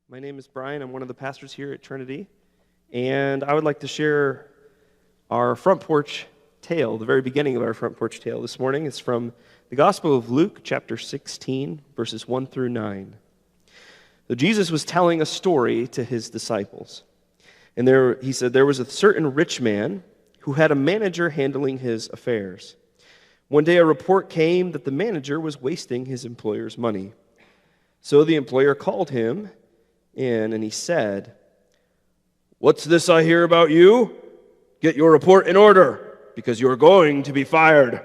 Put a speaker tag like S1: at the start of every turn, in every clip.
S1: My name is Brian. I'm one of the pastors here at Trinity, and I would like to share our front porch tale, the very beginning of our front porch tale this morning. It's from the Gospel of Luke, chapter 16, verses 1 through 9. So Jesus was telling a story to his disciples, and he said there was a certain rich man who had a manager handling his affairs. One day a report came that the manager was wasting his employer's money. So the employer called him in, and he said, "What's this I hear about you? Get your report in order, because you're going to be fired."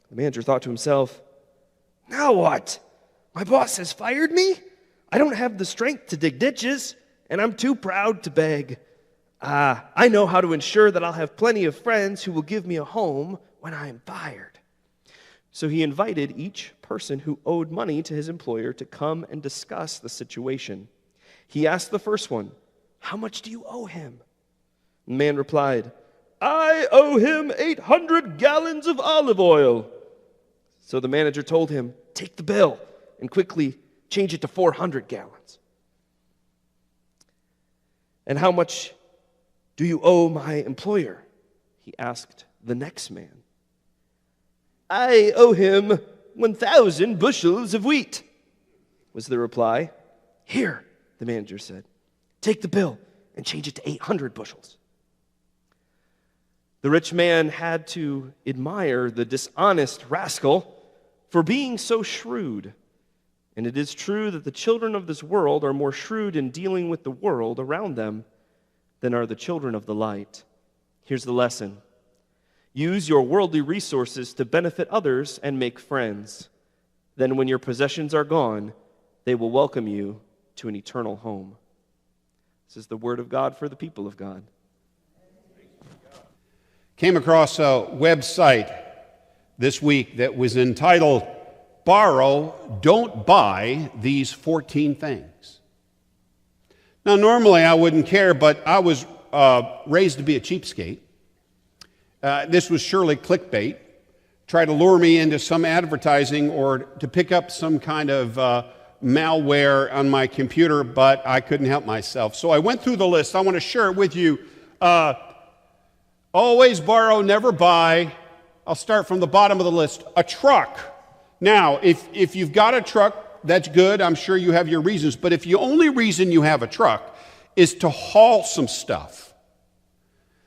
S1: The manager thought to himself, "Now what? My boss has fired me? I don't have the strength to dig ditches, and I'm too proud to beg. I know how to ensure that I'll have plenty of friends who will give me a home when I'm fired." So he invited each person who owed money to his employer to come and discuss the situation. He asked the first one, "How much do you owe him?" The man replied, "I owe him 800 gallons of olive oil." So the manager told him, "Take the bill and quickly change it to 400 gallons. "And how much do you owe my employer?" he asked the next man. "I owe him 1,000 bushels of wheat," was the reply. "Here," the manager said, "take the bill and change it to 800 bushels. The rich man had to admire the dishonest rascal for being so shrewd. And it is true that the children of this world are more shrewd in dealing with the world around them than are the children of the light. Here's the lesson. Use your worldly resources to benefit others and make friends. Then when your possessions are gone, they will welcome you to an eternal home. This is the word of God for the people of God.
S2: Came across a website this week that was entitled, "Borrow, Don't Buy These 14 Things." Now, normally I wouldn't care, but I was raised to be a cheapskate. This was surely clickbait. Try to lure me into some advertising or to pick up some kind of malware on my computer, but I couldn't help myself. So I went through the list. I want to share it with you. Always borrow, never buy. I'll start from the bottom of the list. A truck. Now, if you've got a truck, that's good. I'm sure you have your reasons. But if the only reason you have a truck is to haul some stuff,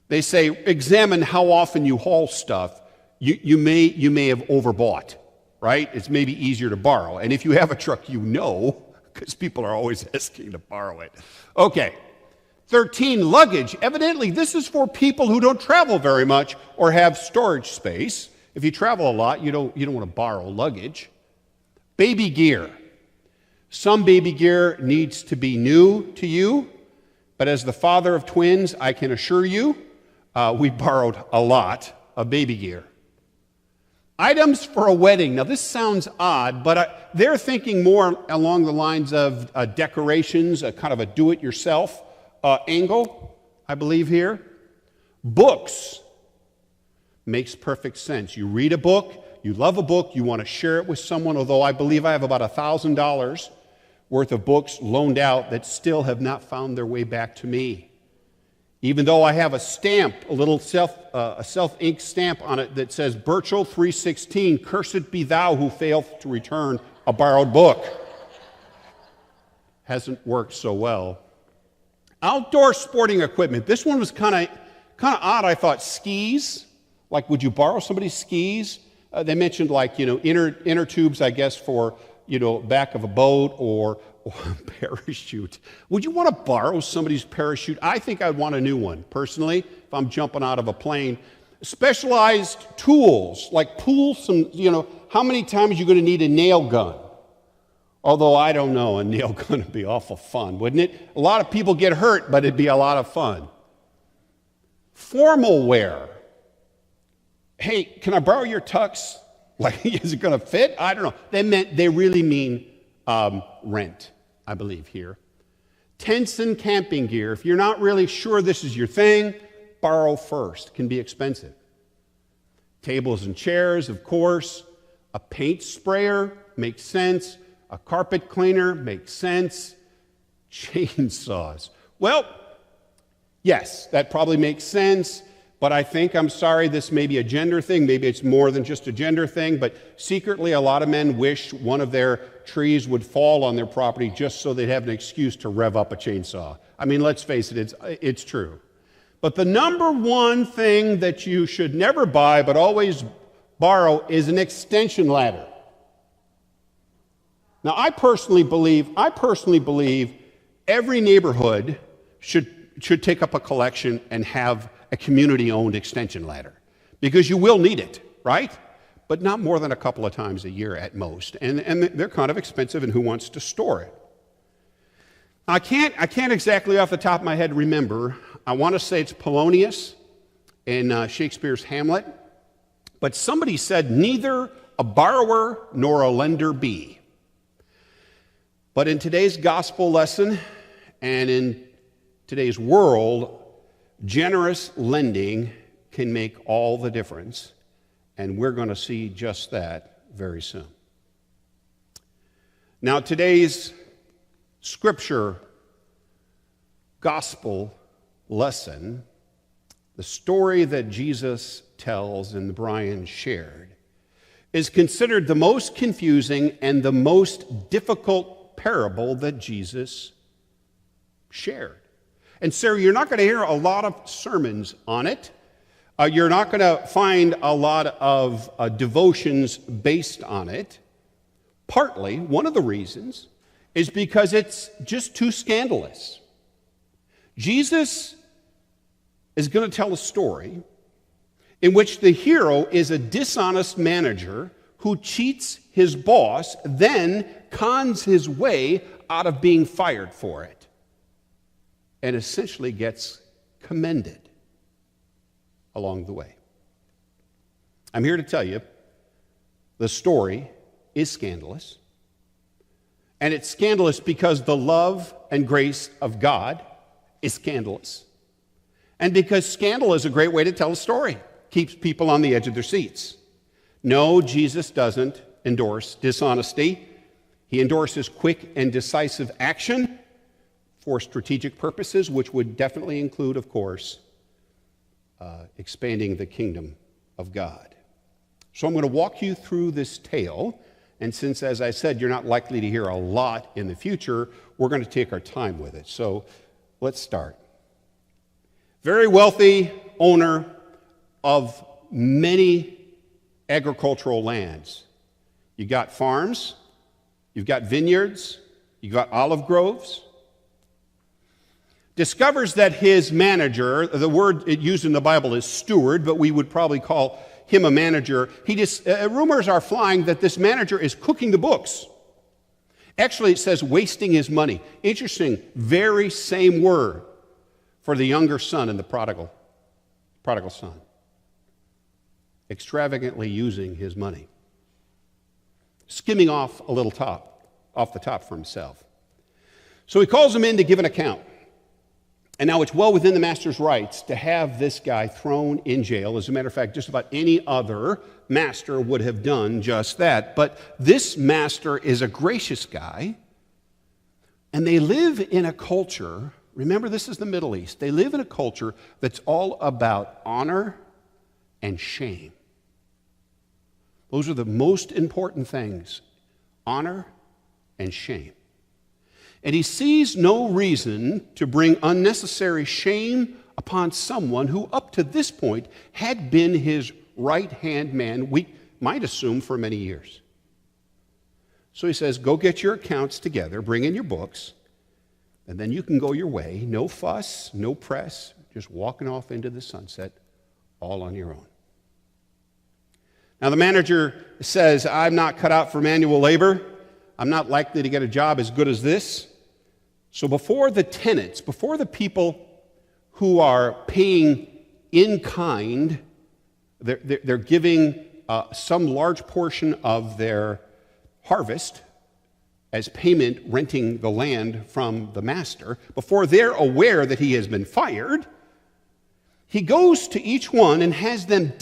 S2: they say examine how often you haul stuff. You may have overbought, right? It's maybe easier to borrow. And if you have a truck, you know, because people are always asking to borrow it. Okay. 13, luggage. Evidently, this is for people who don't travel very much or have storage space. If you travel a lot, you don't want to borrow luggage. Baby gear. Some baby gear needs to be new to you, but as the father of twins, I can assure you, we borrowed a lot of baby gear. Items for a wedding. Now, this sounds odd, but they're thinking more along the lines of decorations, a kind of a do-it-yourself angle, I believe here. Books. Makes perfect sense. You read a book, you love a book, you want to share it with someone, although I believe I have about $1,000 worth of books loaned out that still have not found their way back to me. Even though I have a stamp, a little self-inked stamp on it that says, Birchall 316, cursed be thou who faileth to return a borrowed book. Hasn't worked so well. Outdoor sporting equipment. This one was kind of odd, I thought. Skis. Like, would you borrow somebody's skis? They mentioned, like, inner tubes, I guess, for, back of a boat or a parachute. Would you want to borrow somebody's parachute? I think I'd want a new one, personally, if I'm jumping out of a plane. Specialized tools, like how many times are you going to need a nail gun? Although, I don't know, a nail gun would be awful fun, wouldn't it? A lot of people get hurt, but it'd be a lot of fun. Formal wear. Hey, can I borrow your tux? Like, is it going to fit? I don't know. They really mean rent, I believe, here. Tents and camping gear. If you're not really sure this is your thing, borrow first. It can be expensive. Tables and chairs, of course. A paint sprayer makes sense. A carpet cleaner makes sense. chainsaws. Well, yes, that probably makes sense, but I'm sorry, this may be a gender thing. Maybe it's more than just a gender thing, but secretly a lot of men wish one of their trees would fall on their property just so they'd have an excuse to rev up a chainsaw. I mean, let's face it, it's true. But the number one thing that you should never buy but always borrow is an extension ladder. Now, I personally believe every neighborhood should take up a collection and have a community-owned extension ladder, because you will need it, right? But not more than a couple of times a year at most, and they're kind of expensive, and who wants to store it? I can't exactly off the top of my head remember. I want to say it's Polonius in Shakespeare's Hamlet, but somebody said, neither a borrower nor a lender be. But in today's gospel lesson and in today's world, generous lending can make all the difference, and we're going to see just that very soon. Now, today's scripture gospel lesson, the story that Jesus tells and Brian shared, is considered the most confusing and the most difficult parable that Jesus shared. And Sarah, you're not going to hear a lot of sermons on it. You're not going to find a lot of devotions based on it. Partly, one of the reasons is because it's just too scandalous. Jesus is going to tell a story in which the hero is a dishonest manager who cheats his boss, then cons his way out of being fired for it, and essentially gets commended along the way. I'm here to tell you the story is scandalous, and it's scandalous because the love and grace of God is scandalous, and because scandal is a great way to tell a story, keeps people on the edge of their seats. No, Jesus doesn't endorse dishonesty. He endorses quick and decisive action for strategic purposes, which would definitely include, of course, expanding the kingdom of God. So I'm going to walk you through this tale, and since, as I said, you're not likely to hear a lot in the future, we're going to take our time with it. So let's start. Very wealthy owner of many agricultural lands. You got farms, you've got vineyards, you've got olive groves. Discovers that his manager, the word used in the Bible is steward, but we would probably call him a manager. Rumors are flying that this manager is cooking the books. Actually, it says wasting his money. Interesting, very same word for the younger son and the prodigal son. Extravagantly using his money. Skimming off the top for himself. So he calls him in to give an account. And now it's well within the master's rights to have this guy thrown in jail. As a matter of fact, just about any other master would have done just that. But this master is a gracious guy, and they live in a culture, remember this is the Middle East, they live in a culture that's all about honor and shame. Those are the most important things, honor and shame. And he sees no reason to bring unnecessary shame upon someone who up to this point had been his right-hand man, we might assume for many years. So he says, go get your accounts together, bring in your books, and then you can go your way. No fuss, no press, just walking off into the sunset all on your own. Now the manager says, I'm not cut out for manual labor. I'm not likely to get a job as good as this. So before the tenants, before the people who are paying in kind, they're giving some large portion of their harvest as payment, renting the land from the master, before they're aware that he has been fired, he goes to each one and has them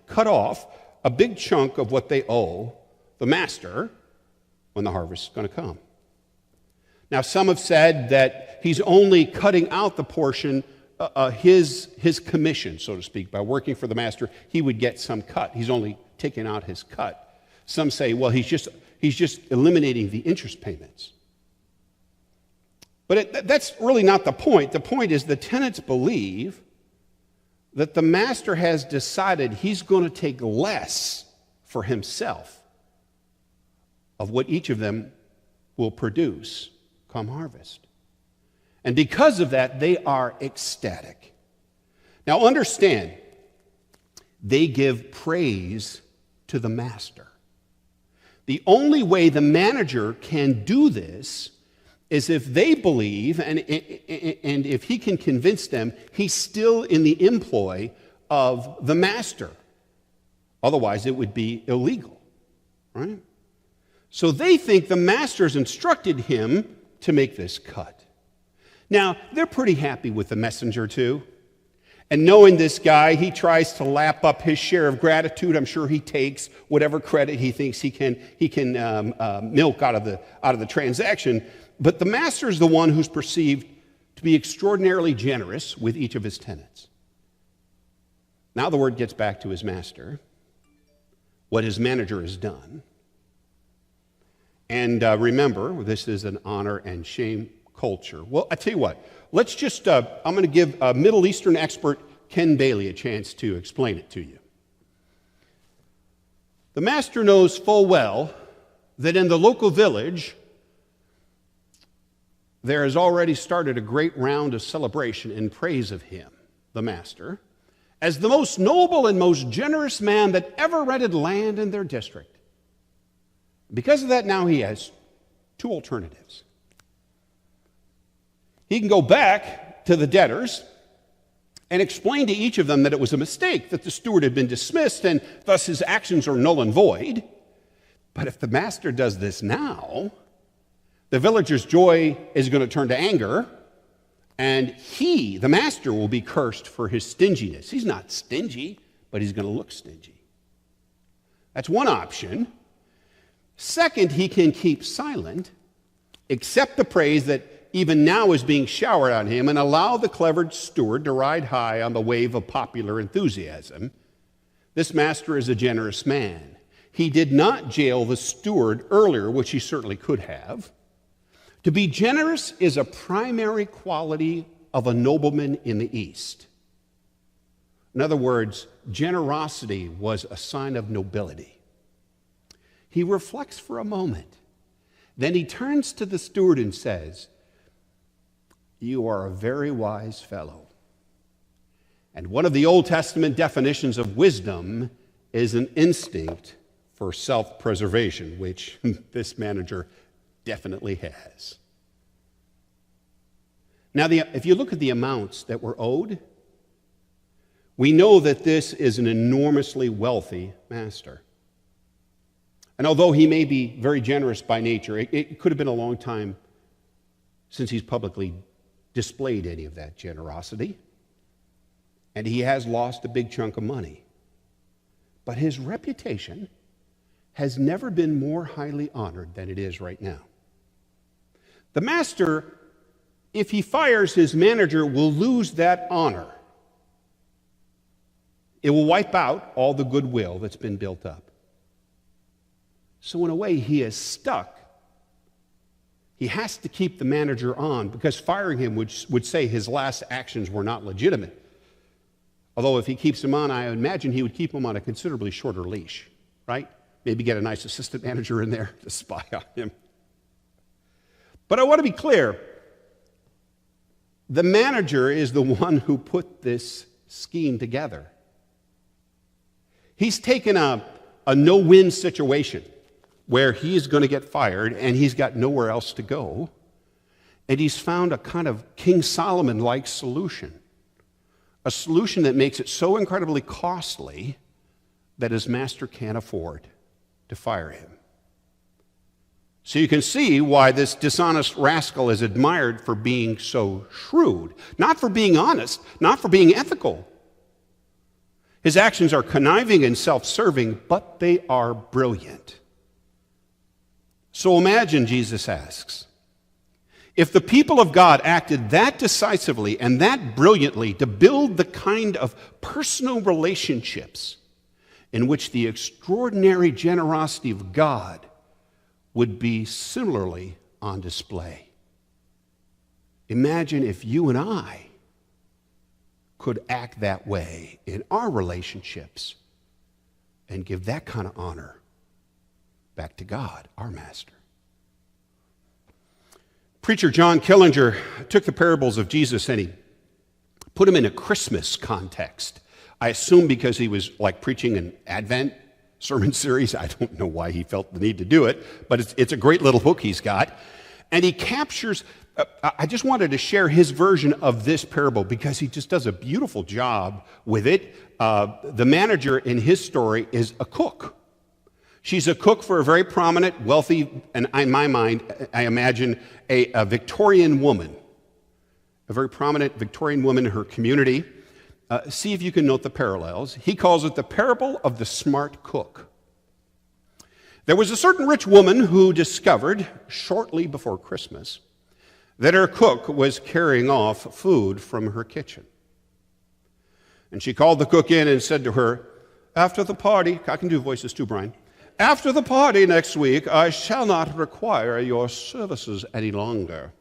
S2: cut off a big chunk of what they owe the master when the harvest is going to come. Now, some have said that he's only cutting out the portion, his commission, so to speak. By working for the master, he would get some cut. He's only taking out his cut. Some say, well, he's just eliminating the interest payments. But that's really not the point. The point is the tenants believe that the master has decided he's going to take less for himself of what each of them will produce come harvest. And because of that, they are ecstatic. Now understand, they give praise to the master. The only way the manager can do this is if they believe and if he can convince them he's still in the employ of the master. Otherwise, it would be illegal, right? So they think the master's instructed him to make this cut. Now, they're pretty happy with the messenger, too. And knowing this guy, he tries to lap up his share of gratitude. I'm sure he takes whatever credit he thinks he can milk out of the transaction. But the master is the one who's perceived to be extraordinarily generous with each of his tenants. Now the word gets back to his master, what his manager has done. And remember, this is an honor and shame culture. Well, I tell you what, let's just, I'm going to give a Middle Eastern expert, Ken Bailey, a chance to explain it to you. The master knows full well that in the local village, there has already started a great round of celebration in praise of him, the master, as the most noble and most generous man that ever rented land in their district. Because of that, now he has two alternatives. He can go back to the debtors and explain to each of them that it was a mistake, that the steward had been dismissed, and thus his actions are null and void. But if the master does this now, the villager's joy is going to turn to anger, and he, the master, will be cursed for his stinginess. He's not stingy, but he's going to look stingy. That's one option. Second, he can keep silent, accept the praise that even now is being showered on him, and allow the clever steward to ride high on the wave of popular enthusiasm. This master is a generous man. He did not jail the steward earlier, which he certainly could have. To be generous is a primary quality of a nobleman in the East. In other words, generosity was a sign of nobility. He reflects for a moment. Then he turns to the steward and says, "You are a very wise fellow." And one of the Old Testament definitions of wisdom is an instinct for self-preservation, which this manager definitely has. Now, if you look at the amounts that were owed, we know that this is an enormously wealthy master. And although he may be very generous by nature, it could have been a long time since he's publicly displayed any of that generosity. And he has lost a big chunk of money. But his reputation has never been more highly honored than it is right now. The master, if he fires his manager, will lose that honor. It will wipe out all the goodwill that's been built up. So in a way, he is stuck. He has to keep the manager on because firing him would say his last actions were not legitimate. Although if he keeps him on, I imagine he would keep him on a considerably shorter leash, right? Maybe get a nice assistant manager in there to spy on him. But I want to be clear. The manager is the one who put this scheme together. He's taken a no-win situation where he is going to get fired and he's got nowhere else to go. And he's found a kind of King Solomon-like solution. A solution that makes it so incredibly costly that his master can't afford to fire him. So you can see why this dishonest rascal is admired for being so shrewd. Not for being honest, not for being ethical. His actions are conniving and self-serving, but they are brilliant. So imagine, Jesus asks, If the people of God acted that decisively and that brilliantly to build the kind of personal relationships in which the extraordinary generosity of God would be similarly on display, imagine if you and I could act that way in our relationships and give that kind of honor back to God, our Master. Preacher John Killinger took the parables of Jesus and he put them in a Christmas context. I assume because he was like preaching an Advent sermon series. I don't know why he felt the need to do it, but it's a great little book he's got. And he captures, I just wanted to share his version of this parable because he just does a beautiful job with it. The manager in his story is a cook. She's a cook for a very prominent, wealthy, and in my mind, I imagine a Victorian woman, a very prominent Victorian woman in her community. See if you can note the parallels. He calls it the parable of the smart cook. There was a certain rich woman who discovered, shortly before Christmas, that her cook was carrying off food from her kitchen. And she called the cook in and said to her, "After the party," I can do voices too, Brian, "after the party next week, I shall not require your services any longer."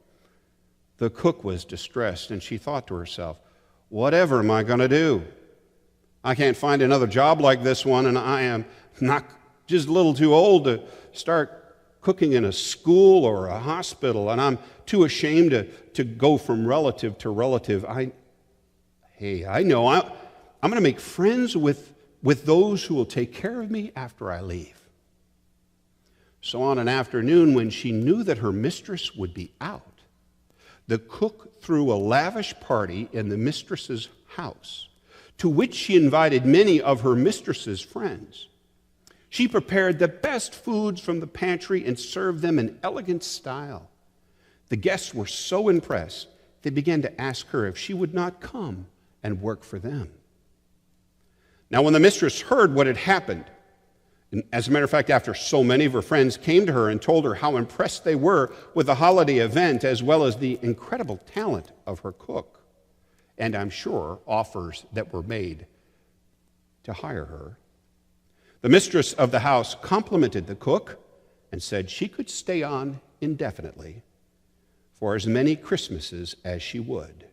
S2: The cook was distressed, and she thought to herself, "Whatever am I going to do? I can't find another job like this one, and I am not just a little too old to start cooking in a school or a hospital, and I'm too ashamed to go from relative to relative. I know I'm going to make friends with those who will take care of me after I leave." So on an afternoon when she knew that her mistress would be out, the cook threw a lavish party in the mistress's house, to which she invited many of her mistress's friends. She prepared the best foods from the pantry and served them in elegant style. The guests were so impressed, they began to ask her if she would not come and work for them. Now, when the mistress heard what had happened, and as a matter of fact, after so many of her friends came to her and told her how impressed they were with the holiday event as well as the incredible talent of her cook, and I'm sure offers that were made to hire her, the mistress of the house complimented the cook and said she could stay on indefinitely for as many Christmases as she would.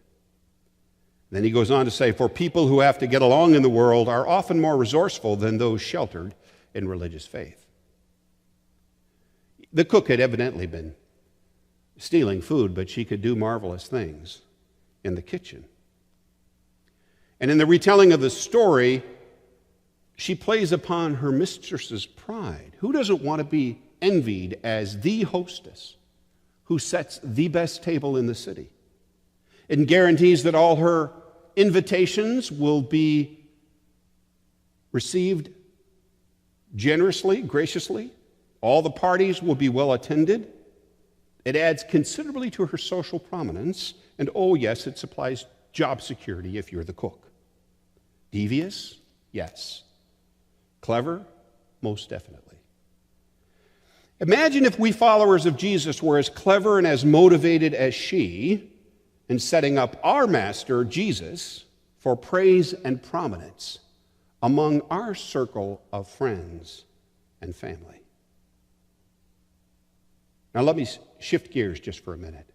S2: Then he goes on to say, "For people who have to get along in the world are often more resourceful than those sheltered in religious faith." The cook had evidently been stealing food, but she could do marvelous things in the kitchen. And in the retelling of the story, she plays upon her mistress's pride. Who doesn't want to be envied as the hostess who sets the best table in the city and guarantees that all her invitations will be received generously, graciously? All the parties will be well attended. It adds considerably to her social prominence, and oh yes, it supplies job security if you're the cook. Devious? Yes. Clever? Most definitely. Imagine if we followers of Jesus were as clever and as motivated as she in setting up our master, Jesus, for praise and prominence among our circle of friends and family. Now let me shift gears just for a minute.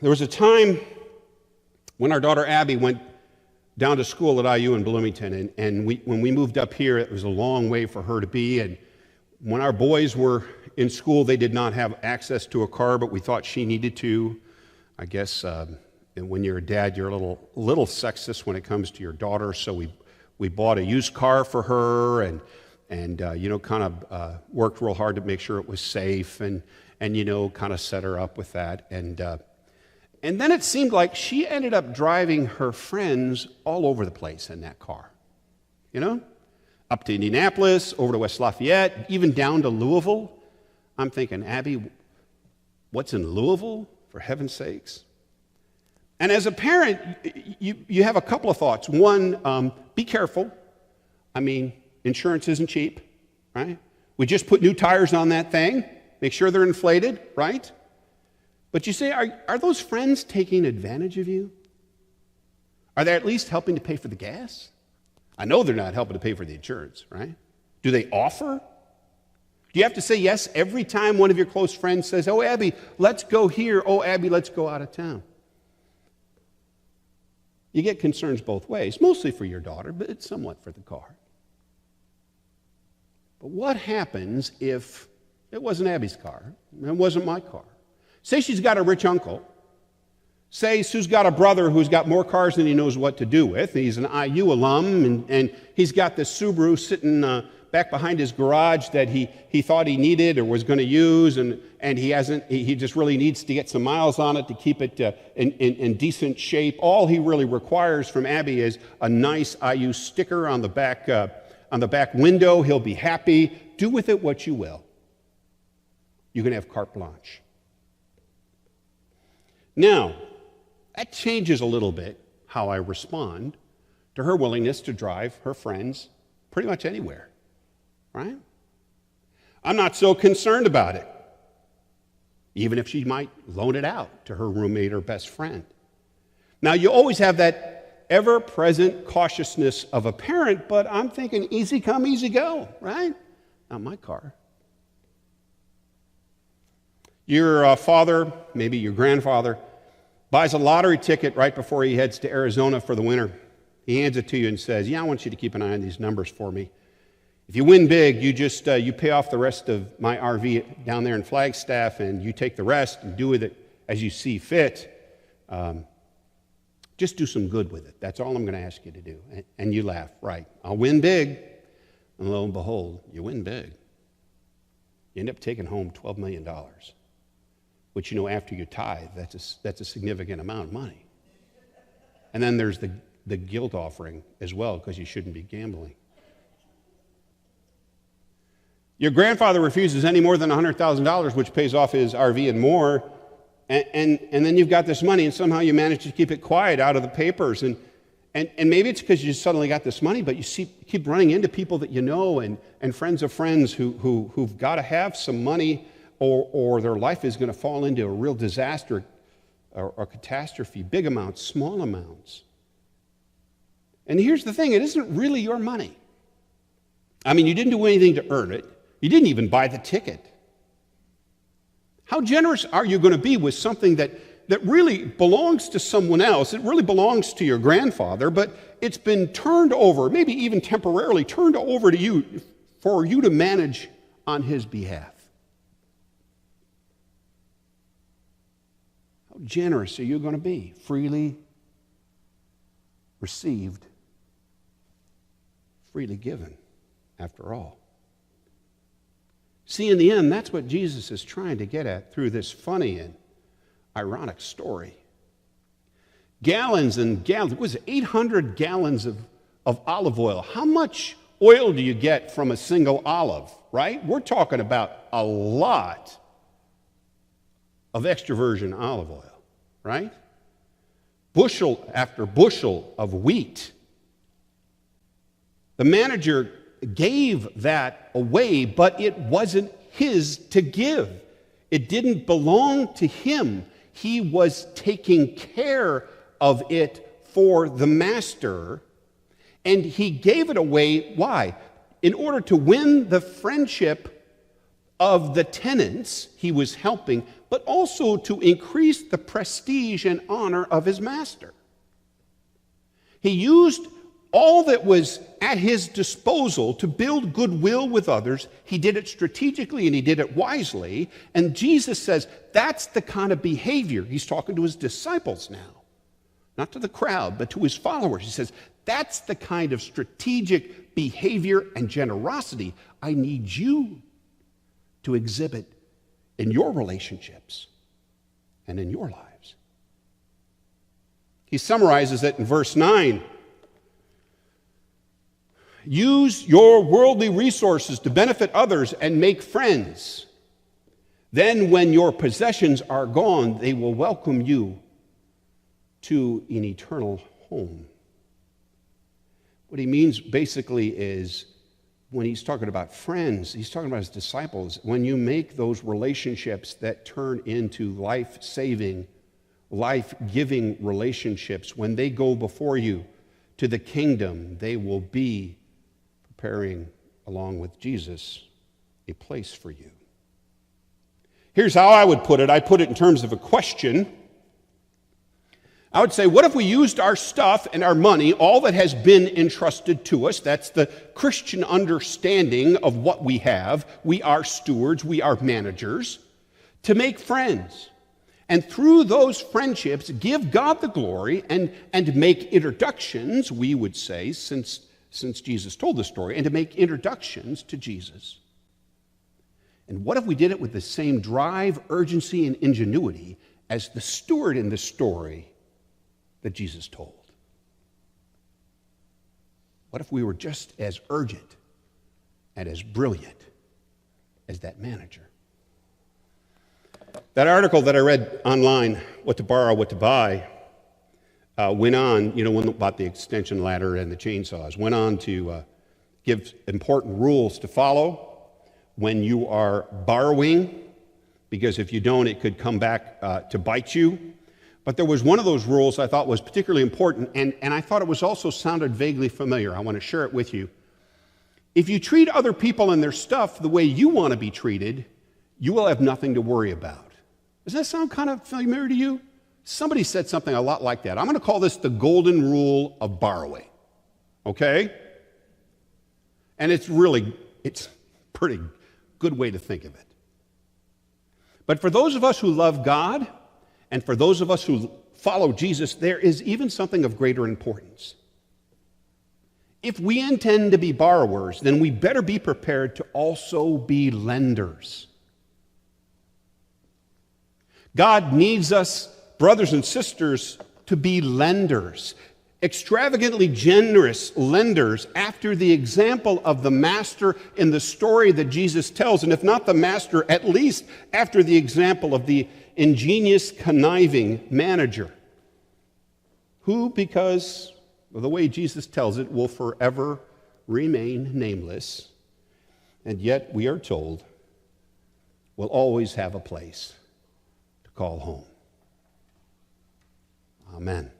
S2: There was a time when our daughter Abby went down to school at IU in Bloomington, and when we moved up here, it was a long way for her to be, and when our boys were in school, they did not have access to a car, but we thought she needed to. I guess when you're a dad, you're a little sexist when it comes to your daughter, so we bought a used car for her and kind of worked real hard to make sure it was safe and kind of set her up with that. And then it seemed like she ended up driving her friends all over the place in that car, up to Indianapolis, over to West Lafayette, even down to Louisville. I'm thinking, Abby, what's in Louisville, for heaven's sakes? And as a parent, you have a couple of thoughts. One, be careful. I mean, insurance isn't cheap, right? We just put new tires on that thing. Make sure they're inflated, right? But you say, are those friends taking advantage of you? Are they at least helping to pay for the gas? I know they're not helping to pay for the insurance, right? Do they offer? Do you have to say yes every time one of your close friends says, oh, Abby, let's go here. Oh, Abby, let's go out of town? You get concerns both ways, mostly for your daughter, but it's somewhat for the car. But what happens if it wasn't Abby's car, and it wasn't my car? Say she's got a rich uncle. Say Sue's got a brother who's got more cars than he knows what to do with. He's an IU alum, and he's got this Subaru sitting back behind his garage that he thought he needed or was going to use, and he just really needs to get some miles on it to keep it in decent shape. All he really requires from Abby is a nice IU sticker on the back window. He'll be happy. Do with it what you will. You can have carte blanche. Now, that changes a little bit how I respond to her willingness to drive her friends pretty much anywhere, right? I'm not so concerned about it, even if she might loan it out to her roommate or best friend. Now, you always have that ever-present cautiousness of a parent, but I'm thinking easy come, easy go, right? Not my car. Your father, maybe your grandfather, buys a lottery ticket right before he heads to Arizona for the winter. He hands it to you and says, yeah, I want you to keep an eye on these numbers for me. If you win big, you just you pay off the rest of my RV down there in Flagstaff, and you take the rest and do with it as you see fit. Just do some good with it. That's all I'm going to ask you to do. And you laugh, right? I'll win big. And lo and behold, you win big. You end up taking home $12 million. Which, after you tithe, that's a significant amount of money. And then there's the guilt offering as well, because you shouldn't be gambling. Your grandfather refuses any more than $100,000, which pays off his RV and more, and then you've got this money, and somehow you manage to keep it quiet out of the papers. And maybe it's because you suddenly got this money, but you keep running into people that you know and friends of friends who've got to have some money, or their life is going to fall into a real disaster or catastrophe, big amounts, small amounts. And here's the thing, it isn't really your money. I mean, you didn't do anything to earn it. You didn't even buy the ticket. How generous are you going to be with something that really belongs to someone else? It really belongs to your grandfather, but it's been turned over, maybe even temporarily turned over to you for you to manage on his behalf. How generous are you going to be? Freely received, freely given, after all. See, in the end, that's what Jesus is trying to get at through this funny and ironic story. Gallons and gallons, what was it, 800 gallons of olive oil. How much oil do you get from a single olive, right? We're talking about a lot of extra virgin olive oil, right? Bushel after bushel of wheat. The manager gave that away, but it wasn't his to give. It didn't belong to him. He was taking care of it for the master, and he gave it away. Why? In order to win the friendship of the tenants he was helping, but also to increase the prestige and honor of his master. He used all that was at his disposal to build goodwill with others. He did it strategically and he did it wisely. And Jesus says that's the kind of behavior. He's talking to his disciples now, not to the crowd, but to his followers. He says that's the kind of strategic behavior and generosity I need you to exhibit in your relationships and in your lives. He summarizes it in verse 9. Use your worldly resources to benefit others and make friends. Then when your possessions are gone, they will welcome you to an eternal home. What he means basically is when he's talking about friends, he's talking about his disciples. When you make those relationships that turn into life-saving, life-giving relationships, when they go before you to the kingdom, they will be preparing, along with Jesus, a place for you. Here's how I would put it. I put it in terms of a question. I would say, what if we used our stuff and our money, all that has been entrusted to us, that's the Christian understanding of what we have, we are stewards, we are managers, to make friends. And through those friendships, give God the glory and make introductions, we would say, since Jesus told the story, and to make introductions to Jesus. And what if we did it with the same drive, urgency, and ingenuity as the steward in the story that Jesus told? What if we were just as urgent and as brilliant as that manager? That article that I read online, What to Borrow, What to Buy, went on, about the extension ladder and the chainsaws, went on to give important rules to follow when you are borrowing, because if you don't, it could come back to bite you. But there was one of those rules I thought was particularly important, and I thought it was also sounded vaguely familiar. I want to share it with you. If you treat other people and their stuff the way you want to be treated, you will have nothing to worry about. Does that sound kind of familiar to you? Somebody said something a lot like that. I'm going to call this the golden rule of borrowing. Okay? And it's a pretty good way to think of it. But for those of us who love God, and for those of us who follow Jesus, there is even something of greater importance. If we intend to be borrowers, then we better be prepared to also be lenders. God needs us, brothers and sisters, to be lenders, extravagantly generous lenders after the example of the master in the story that Jesus tells, and if not the master, at least after the example of the ingenious, conniving manager, who, because of the way Jesus tells it, will forever remain nameless, and yet we are told will always have a place to call home. Amen.